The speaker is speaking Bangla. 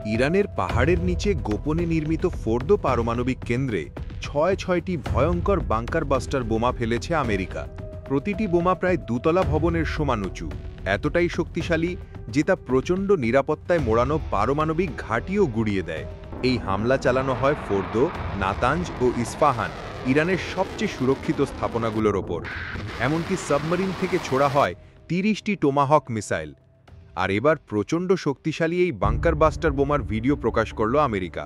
ইরানের পাহাড়ের নিচে গোপনে নির্মিত ফোর্দো পারমাণবিক কেন্দ্রে ছয়টি ভয়ঙ্কর বাংকার বাস্টার বোমা ফেলেছে আমেরিকা। প্রতিটি বোমা প্রায় দুতলা ভবনের সমান উঁচু, এতটাই শক্তিশালী যে তা প্রচণ্ড নিরাপত্তায় মোড়ানো পারমাণবিক ঘাঁটিও গুড়িয়ে দেয়। এই হামলা চালানো হয় ফোর্দো, নাতাঞ্জ ও ইস্পাহান, ইরানের সবচেয়ে সুরক্ষিত স্থাপনাগুলোর ওপর। এমনকি সাবমেরিন থেকে ছোড়া হয় ৩০টি টোমাহক মিসাইল। আর এবার প্রচণ্ড শক্তিশালী এই বাংকার বাস্টার বোমার ভিডিও প্রকাশ করল আমেরিকা।